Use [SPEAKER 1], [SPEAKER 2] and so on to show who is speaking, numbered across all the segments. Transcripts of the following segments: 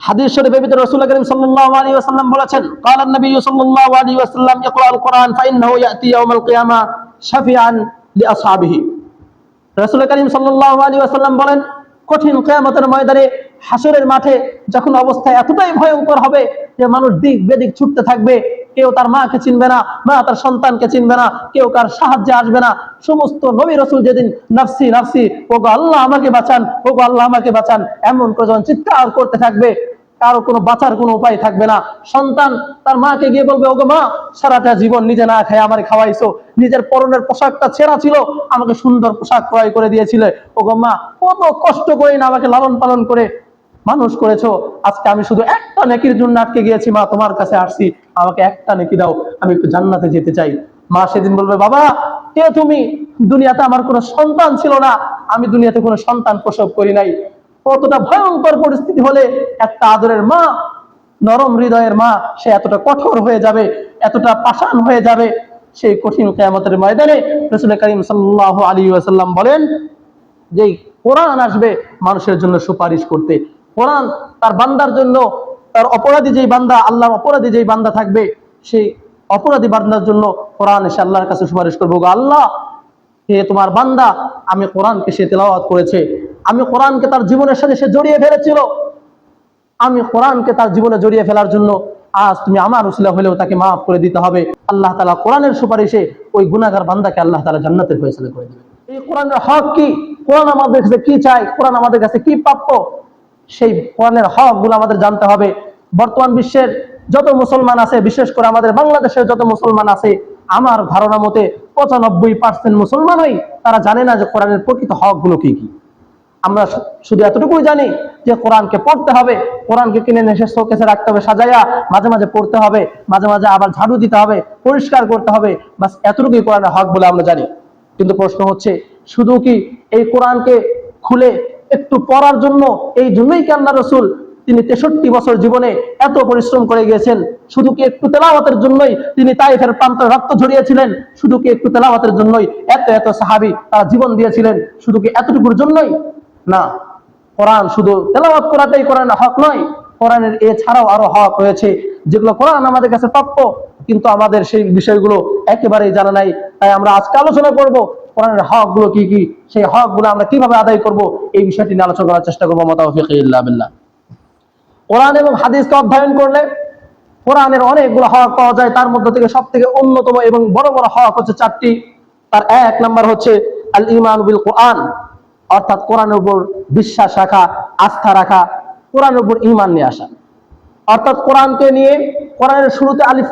[SPEAKER 1] হাদিস শরীফে ভিতরে রাসূল করিম সাল্লাল্লাহু আলাইহি ওয়াসাল্লাম বলেছেন, ক্বালা নবী সাল্লাল্লাহু আলাইহি ওয়াসাল্লাম ইকরাউল কোরআন ফাইন্নাহু ইয়াতি ইয়াউমাল কিয়ামা শাফিআন লিআসহাবিহি। রাসূল করিম সাল্লাল্লাহু আলাইহি ওয়াসাল্লাম বলেন, কঠিন কিয়ামতের ময়দানে হাসরের মাঠে যখন অবস্থা এতটাই ভয়ঙ্কর হবে যে মানুষ দিক বেদিক ছুটতে থাকবে, কেউ তার মাকে চিনবে না, মা তার সন্তানকে চিনবে না, কেউ কার সাহায্যে আসবে না। সমস্ত নবী রাসূল যেদিন নাফসি নাফসি, ওগো আল্লাহ আমাকে বাঁচান, ওগো আল্লাহ আমাকে বাঁচান, এমন করে যখন চিৎকার করতে থাকবে, কারো কোনো বাঁচার কোনো উপায় থাকবে না। সন্তান তার মাকে গিয়ে বলবে, ওগো মা, সারাটা জীবন নিজে না খেয়ে আমারে খাওয়াইছো, নিজের পরনের পোশাকটা ছেঁড়া ছিল, আমাকে সুন্দর পোশাক ক্রয় করে দিয়েছিলে, ওগো মা, কত কষ্ট করে না আমাকে লালন পালন করে মানুষ করেছো, আজকে আমি শুধু একটা নেকির জন্য আটকে গিয়েছি, মা তোমার কাছে আসছি, আমাকে একটা নেকি দাও, আমি একটু জান্নাতে যেতে চাই। মা সেদিন বলবে, বাবা কে তুমি? দুনিয়াতে আমার কোনো সন্তান ছিল না, আমি দুনিয়াতে কোনো সন্তান প্রসব করি নাই। কতটা ভয়ঙ্কর পরিস্থিতি হলে একটা আদরের মা, নরম হৃদয়ের মা, সে এতটা কঠোর হয়ে যাবে, এতটা পাষাণ হয়ে যাবে। সেই কঠিন কিয়ামতের ময়দানে রাসূল করিম সাল্লাল্লাহু আলাইহি ওয়াসাল্লাম বলেন যে কোরআন আসবে মানুষের জন্য সুপারিশ করতে। কোরআন তার বান্দার জন্য, তার অপরাধী যেই বান্দা, আল্লাহর অপরাধী যেই বান্দা থাকবে, সেই অপরাধী বান্দার জন্য কোরআন এসে আল্লাহর কাছে সুপারিশ করবো, গো আল্লাহ, হে তোমার বান্দা, আমি কোরআনকে সে তেলাওয়াত করেছে, আমি কোরআনকে তার জীবনের সাথে সে জড়িয়ে ফেলেছিল, আমি কোরআনকে তার জীবনে জড়িয়ে ফেলার জন্য আজ তুমি আমার উসিলা হলেও তাকে মাফ করে দিতে হবে। আল্লাহ তাআলা কোরআনের সুপারিশে ওই গুনাহগার বান্দাকে আল্লাহ তাআলা জান্নাতের ফয়সালা করে দিবেন। এই কোরআনের হক কি? কোরআন আমাদের কাছে কি চাই? কোরআন আমাদের কাছে কি প্রাপ্য? সেই কোরআনের হক গুলো আমাদের জানতে হবে। বর্তমান বিশ্বের যত মুসলমান আছে, বিশেষ করে আমাদের বাংলাদেশের যত মুসলমান আছে, আমার ধারণা মতে 95% মুসলমানই তারা জানে না যে কোরআনের প্রকৃত হক গুলো কি কি। আমরা শুধু এতটুকুই জানি যে কোরআনকে পড়তে হবে, কোরআনকে কিনে নিয়ে এসে শোকেসে রাখতে হবে সাজাইয়া, মাঝে মাঝে পড়তে হবে, মাঝে মাঝে আবার ঝাড়ু দিতে হবে, পরিষ্কার করতে হবে, বাস এতটুকুই কোরআনের হক বলে আমরা জানি। কিন্তু প্রশ্ন হচ্ছে, শুধু কি এই কোরআনকে খুলে একটু পড়ার জন্য, এই জন্যই কি আল্লাহ রাসূল তিনি 63 বছর জীবনে এত পরিশ্রম করে গিয়েছেন? শুধু কি একটু তেলাওয়াতের জন্যই তিনি তায়েফের প্রান্তরে রক্ত ঝরিয়েছিলেন? শুধু কি একটু তেলাওয়াতের জন্যই এত এত সাহাবী তারা জীবন দিয়েছিলেন? শুধু কি এতটুকুর জন্যই? না, কোরআন শুধু তেলাওয়াত করাটাই কোরআনের হক নয়, কোরআনের এছাড়াও আরো হক রয়েছে যেগুলো কোরআন আমাদের কাছে প্রাপ্য, কিন্তু আমাদের সেই বিষয়গুলো একেবারেই জানা নাই। তাই আমরা আজকে আলোচনা করব কোরআনের হক গুলো কি কি, সেই হক গুলো আমরা কিভাবে আদায় করব, এই বিষয়টি নিয়ে আলোচনা করার চেষ্টা করবো। মাতাওফিক ইল্লা বিল্লাহ। কোরআন এবং হাদিসকে অধ্যয়ন করলে কোরআনের অনেকগুলো হক পাওয়া যায়। তার মধ্যে থেকে সব থেকে অন্যতম এবং বড় বড় হক হচ্ছে 4টি। তার এক নাম্বার হচ্ছে আল ঈমান বিল কোরআন, অর্থাৎ কোরআনের উপর বিশ্বাস রাখা, আস্থা রাখা, কোরআনের উপর ঈমান নিয়ে আসা। অর্থাৎ কোরআনকে নিয়ে, কোরআনের শুরুতে আলিফ,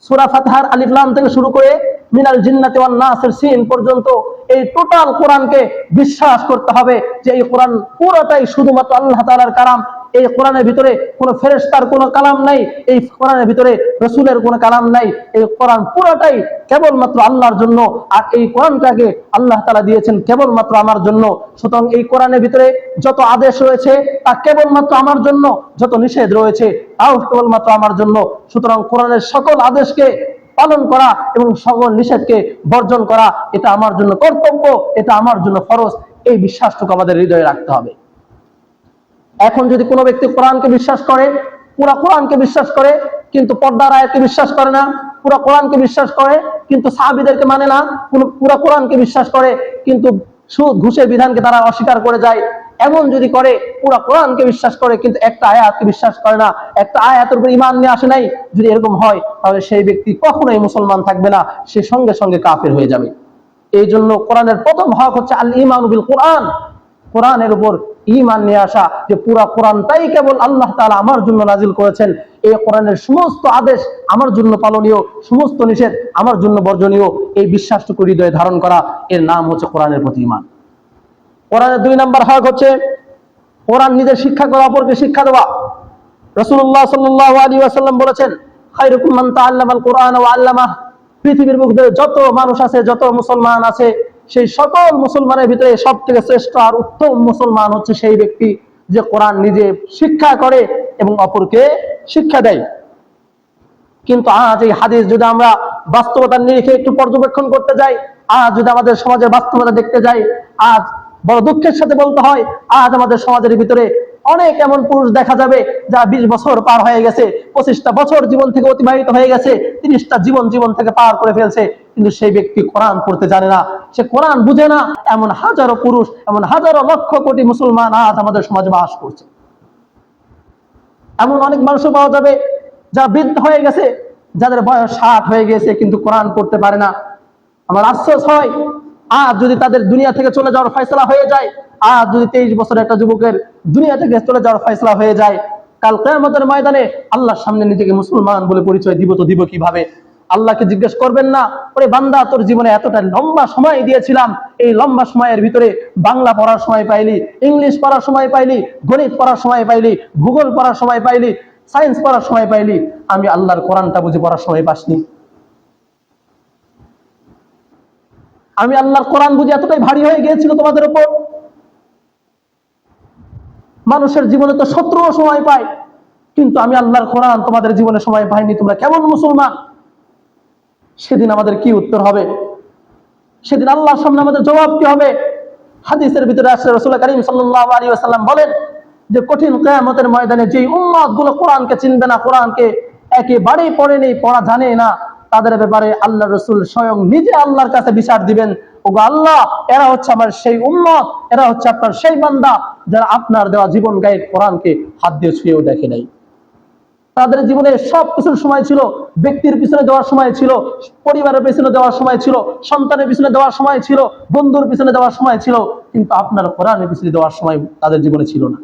[SPEAKER 1] সূরা ফাতিহার আলিফ লাম থেকে শুরু করে মিনাল জিন্নাতি ওয়ান নাসের সিন পর্যন্ত এই টোটাল কোরআনকে বিশ্বাস করতে হবে যে এই কোরআন পুরোটাই শুধুমাত্র আল্লাহ তাআলার কালাম। এই কোরআনের ভিতরে কোনো ফেরেশতার কোনো কালাম নাই, এই কোরআনের ভিতরে রাসূলের কোনো কালাম নাই। এই কোরআন পুরোটাই কেবলমাত্র আল্লাহর জন্য, আর এই কোরআনটাকে আল্লাহ তাআলা দিয়েছেন কেবলমাত্র আমার জন্য। সুতরাং এই কোরআনের ভিতরে যত আদেশ রয়েছে তা কেবলমাত্র আমার জন্য, যত নিষেধ রয়েছে তাও কেবলমাত্র আমার জন্য। সুতরাং কোরআনের সকল আদেশকে পালন করা এবং সকল নিষেধকে বর্জন করা, এটা আমার জন্য কর্তব্য, এটা আমার জন্য ফরজ। এই বিশ্বাসটুকু আমাদের হৃদয়ে রাখতে হবে। এখন যদি কোনো ব্যক্তি কোরআনকে বিশ্বাস করে, পুরা কোরআনকে বিশ্বাস করে, কিন্তু পর্দার আয়াতকে বিশ্বাস করে না, পুরা কোরআনকে বিশ্বাস করে কিন্তু সাহাবীদেরকে মানে না, পুরা কোরআনকে বিশ্বাস করে কিন্তু সুদ ঘুষের বিধানকে তারা অস্বীকার করে যায়, এমন যদি করে, পুরা কোরআনকে বিশ্বাস করে কিন্তু একটা আয়াতকে বিশ্বাস করে না, একটা আয়াতের উপর ঈমান নিয়ে আসে নাই, যদি এরকম হয় তাহলে সেই ব্যক্তি কখনোই মুসলমান থাকবে না, সে সঙ্গে সঙ্গে কাফের হয়ে যাবে। এই জন্য কোরআনের প্রথম হক হচ্ছে আল ঈমান বিল কোরআন, কোরআনের উপর ঈমান নিয়ে আসা, যে পুরা কোরআনটাই কেবল আল্লাহ তাআলা আমার জন্য নাজিল করেছেন। এই কোরআনের সমস্ত আদেশ আমার জন্য পালনীয়, সমস্ত নিষেধ আমার জন্য বর্জনীয়, এই বিশ্বাসটুকু হৃদয়ে ধারণ করা, এর নাম হচ্ছে কোরআনের প্রতি ঈমান। কোরআনের 2 নম্বর হক হচ্ছে কোরআন নিজের শিক্ষা করা, অপরকে শিক্ষা দেওয়া। রাসূলুল্লাহ সাল্লাল্লাহু আলাইহি ওয়াসাল্লাম বলেছেন, খায়রুকুম মান তাআল্লামাল কোরআন ওয়া আল্লামাহ। পৃথিবীর মধ্যে যত মানুষ আছে, যত মুসলমান আছে, সেই সকল মুসলমানের ভিতরে সবথেকে শ্রেষ্ঠ আর উত্তম মুসলমান হচ্ছে সেই ব্যক্তি যে কোরআন নিজে শিক্ষা করে এবং অপরকে শিক্ষা দেয়। কিন্তু আজ এই হাদিস যদি আমরা বাস্তবতার নিরিখে একটু পর্যবেক্ষণ করতে যাই, আজ যদি আমাদের সমাজের বাস্তবতা দেখতে যাই, আজ বড় দুঃখের সাথে বলতে হয়, আজ আমাদের সমাজের ভিতরে অনেক এমন পুরুষ দেখা যাবে যারা 20 বছর পার হয়ে গেছে, 25টা বছর জীবন থেকে অতিবাহিত হয়ে গেছে, 30টা জীবন থেকে পার করে ফেলছে, কিন্তু সেই ব্যক্তি কোরআন পড়তে জানে না, সে কোরআন বুঝে না। এমন হাজারো পুরুষ, এমন হাজারো লক্ষ কোটি মুসলমান আজ আমাদের সমাজে বাস করছে। এমন অনেক মানুষও পাওয়া যাবে যারা বৃদ্ধ হয়ে গেছে, যাদের বয়স 60 হয়ে গেছে, কিন্তু কোরআন পড়তে পারে না। আমার আফসোস হয়, আজ যদি তাদের দুনিয়া থেকে চলে যাওয়ার ফয়সালা হয়ে যায়, আজ যদি 23 বছরের একটা যুবকের দুনিয়া থেকে চলে যাওয়ার ফয়সালা হয়ে যায়, কাল কিয়ামতের ময়দানে আল্লাহর সামনে নিজেকে মুসলমান বলে পরিচয় দিব তো দিব কিভাবে? আল্লাহকে জিজ্ঞেস করবেন না, ওরে বান্দা, তোর জীবনে এতটা লম্বা সময় দিয়েছিলাম, এই লম্বা সময়ের ভিতরে বাংলা পড়ার সময় পাইলি, ইংলিশ পড়ার সময় পাইলি, গণিত পড়ার সময় পাইলি, ভূগোল পড়ার সময় পাইলি, সায়েন্স পড়ার সময় পাইলি, আমি আল্লাহর কোরআনটা বুঝে পড়ার সময় পাসনি। আমি আল্লাহর কোরআন বুঝে এতটাই ভারী হয়ে গিয়েছিল তোমাদের উপর। মানুষের জীবনে তো শত্রুও সময় পায়, কিন্তু আমি আল্লাহর কোরআন তোমাদের জীবনে সময় পাইনি, তোমরা কেমন মুসলমান? সেদিন আমাদের কি উত্তর হবে? সেদিন আল্লাহর সামনে আমাদের জবাব কি হবে? হাদিসের ভিতরে আসছে, রাসূল করিম সাল্লাল্লাহু আলাইহি ওয়াসাল্লাম বলেন যে কঠিন কিয়ামতের ময়দানে যেই উম্মত গুলো কোরআনকে চিনবে না, কোরআনকে একেবারেই পড়েনি, পড়া জানে না, তাদের ব্যাপারে আল্লাহ রাসূল স্বয়ং নিজে আল্লাহর কাছে বিচার দিবেন, ওগো আল্লাহ, এরা হচ্ছে আমার সেই উম্মত, এরা হচ্ছে আপনার সেই বান্দা যারা আপনার দেওয়া জীবন গায়ে কোরআনকে হাত দিয়ে ছুঁয়েও দেখে নাই। তাদের জীবনে সবকিছুর সময় ছিল, ব্যক্তির পিছনে দেওয়ার সময় ছিল, পরিবারের পিছনে দেওয়ার সময় ছিল, সন্তানের পিছনে দেওয়ার সময় ছিল, বন্ধুর পিছনে দেওয়ার সময় ছিল, কিন্তু আপনার কোরআনের পিছনে দেওয়ার সময় তাদের জীবনে ছিল না।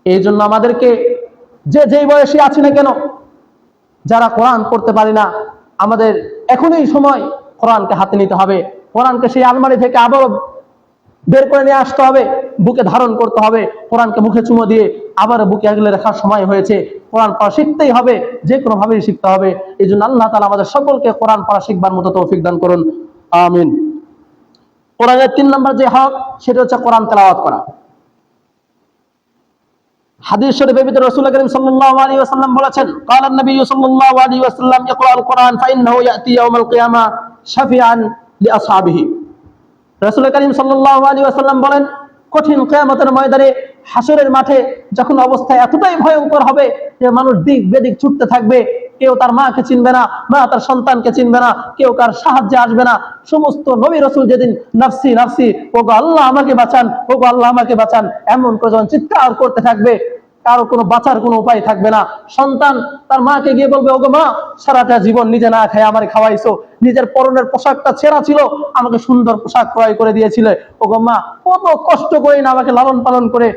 [SPEAKER 1] এই জন্য আমাদেরকে যেই বয়সে আছি না কেন, যারা কোরআন পড়তে পারি না, আমাদের এখনই সময় কোরআনকে হাতে নিতে হবে। কোরআনকে সেই আলমারি থেকে আবার বের করে নিয়ে আসতে হবে, বুকে ধারণ করতে হবে। কোরআনকে মুখে চুমো দিয়ে আবার বুকে আগলে রাখার সময় হয়েছে। কোরআন পড়া শিখতেই হবে, যে কোনো ভাবেই শিখতে হবে। এই জন্য আল্লাহ তাআলা আমাদের সকলকে কোরআন পড়া শিখবার মতো তৌফিক দান করুন, আমিন। কোরআনের 3 নম্বর যে হক, সেটা হচ্ছে কোরআন তেলাওয়াত করা। হাদিস শরীফের ভিতরে রাসূল করিম সাল্লাল্লাহু আলাইহি ওয়াসাল্লাম বলেছেন, ক্বালান নবী সাল্লাল্লাহু আলাইহি ওয়াসাল্লাম, ইকরাউল কোরআন ফাইন্নাহু ইয়াতি ইয়াউমাল কিয়ামা শাফিআন লিআসহাবিহি। রাসূল করিম সাল্লাল্লাহু আলাইহি ওয়াসাল্লাম বলেন, কঠিন কিয়ামতের ময়দানে, হাসরের মাঠে যখন অবস্থা এতটাই ভয়ঙ্কর হবে যে মানুষ দিক বেদিক ছুটতে থাকবে, কেউ তার মাকে চিনবে না, মা তার সন্তানকে চিনবে না, কেউ কার সাহায্যে আসবে না। সমস্ত নবী রাসূল যেদিন নাফসি নাফসি, ওগো আল্লাহ আমাকে বাঁচান, ওগো আল্লাহ আমাকে বাঁচান, এমন করে যখন চিৎকার করতে থাকবে, কারো কোনো বাঁচার কোনো উপায় থাকবে না। সন্তান তার মাকে গিয়ে বলবে, ওগো মা, সারাটা জীবন নিজে না খেয়ে আমারে খাওয়াইছো, নিজের পরনের পোশাকটা ছেঁড়া ছিল, আমাকে সুন্দর পোশাক ক্রয় করে দিয়েছিলে, ওগো মা, কত কষ্ট করে না আমাকে লালন পালন করে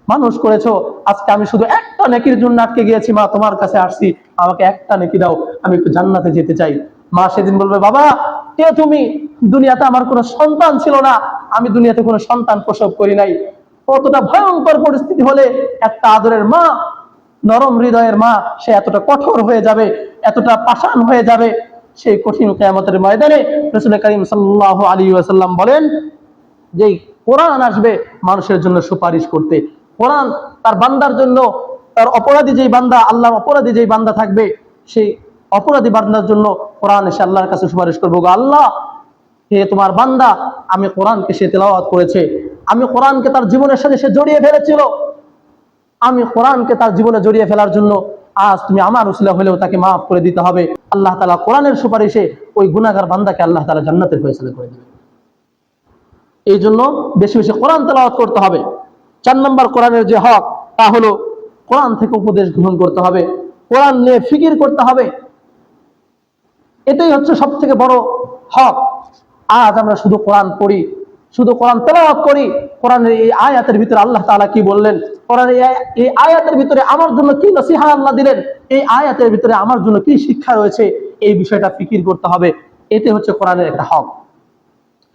[SPEAKER 1] মানুষ করেছো, আজকে আমি শুধু একটা নেকির জন্য আটকে গিয়েছি, মা তোমার কাছে আসছি, আমাকে একটা নেকি দাও, আমি একটু জান্নাতে যেতে চাই। মা সেদিন বলবে, বাবা, কে তুমি? দুনিয়াতে আমার কোনো সন্তান ছিল না, আমি দুনিয়াতে কোনো সন্তান প্রসব করি নাই। কতটা ভয়ঙ্কর পরিস্থিতি হলে একটা আদরের মা, নরম হৃদয়ের মা, সে এতটা কঠোর হয়ে যাবে, এতটা পাষাণ হয়ে যাবে। সেই কঠিন কিয়ামতের ময়দানে রাসূল করিম সাল্লাল্লাহু আলাইহি ওয়াসাল্লাম বলেন যে কোরআন আসবে মানুষের জন্য সুপারিশ করতে। কোরআন তার বান্দার জন্য, তার অপরাধী যেই বান্দা, আল্লাহর অপরাধী যেই বান্দা থাকবে, সেই অপরাধী বান্দার জন্য কোরআন এসে আল্লাহর কাছে সুপারিশ করবো, আল্লাহ, হে তোমার বান্দা, আমি কোরআনকে সে তেলাওয়াত করেছে, আমি কোরআনকে তার জীবনের সাথে সে জড়িয়ে ফেলেছিল, আমি কোরআনকে তার জীবনে জড়িয়ে ফেলার জন্য আজ তুমি আমার উসিলা হলেও তাকে মাফ করে দিতে হবে। আল্লাহ তাআলা কোরআনের সুপারিশে ওই গুনাহগার বান্দাকে আল্লাহ তাআলা জান্নাতের ফয়সালা করে দিবেন। এই জন্য বেশি বেশি কোরআন তেলাওয়াত করতে হবে। 4 নম্বর কোরআনের যে হক, তা হলো কোরআন থেকে উপদেশ গ্রহণ করতে হবে, কোরআন নিয়ে ফিকির করতে হবে। এটাই হচ্ছে সব থেকে বড় হক। আজ আমরা শুধু কোরআন পড়ি, শুধু কোরআন তেলাওয়াত করি, কোরআনের এই আয়াতের ভিতরে আল্লাহ তাআলা কি বললেন, কোরআনের এই আয়াতের ভিতরে আমার জন্য কি নসিহত আল্লাহ দিলেন, এই আয়াতের ভিতরে আমার জন্য কি শিক্ষা রয়েছে, এই বিষয়টা ফিকির করতে হবে। এটাই হচ্ছে কোরআনের একটা হক।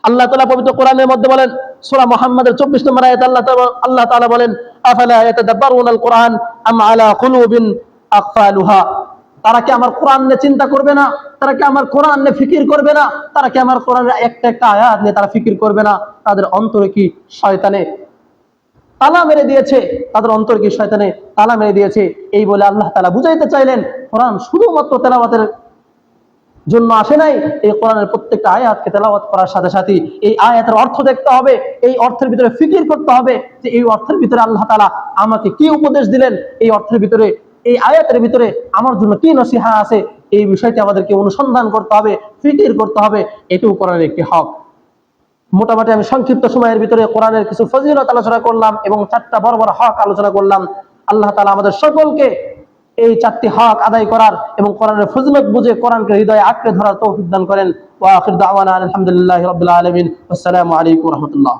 [SPEAKER 1] আল্লাহ তাআলা পবিত্র কোরআনের মধ্যে বলেন, সূরা মুহাম্মাদের 24 নম্বর আয়াতে আল্লাহ তাআলা বলেন, আফালা ইয়াতাদাব্বারুনাল কোরআন আম আলা কুলুবিন আকফালুহা। তারা কি আমার কোরআন নিয়ে চিন্তা করবে না? তারা কি আমার কোরআন নিয়ে ফিকির করবে না? তারা কি আমার কোরআনের একটা একটা আয়াত নিয়ে তারা ফিকির করবে না? তাদের অন্তরে কি শয়তানে তালা মেরে দিয়েছে? তাদের অন্তরে কি শয়তানে তালা মেরে দিয়েছে? এই বলে আল্লাহ তাআলা বুঝাইতে চাইলেন, কোরআন শুধুমাত্র তেলাওয়াতের জন্য আসে নাই। এই কোরআনের প্রত্যেকটা আয়াতকে তেলাওয়াত করার সাথে সাথে এই আয়াতের অর্থ দেখতে হবে, এই অর্থের ভিতরে ফিকির করতে হবে যে এই অর্থের ভিতরে আল্লাহ তাআলা আমাকে কি উপদেশ দিলেন, এই অর্থের ভিতরে, এই আয়াতের ভিতরে আমার জন্য কি নসিহা আছে, এই বিষয়টি আমাদেরকে অনুসন্ধান করতে হবে, ফিকির করতে হবে। এটাও কোরআনের একটি হক। মোটামুটি আমি সংক্ষিপ্ত সময়ের ভিতরে কোরআনের কিছু ফজিলত আলোচনা করলাম এবং 4টা বড় বড় হক আলোচনা করলাম। আল্লাহ তাআলা আমাদের সকলকে এই 4টি হক আদায় করার এবং কোরআনের ফজিলত বুঝে কোরআনকে হৃদয়ে আঁকড়ে ধরার তৌফিক দান করেন। ওয়া আখির দাওয়ানা আলহামদুলিল্লাহি রাব্বিল আলামিন। আসসালামু আলাইকুম ওয়া রাহমাতুল্লাহ।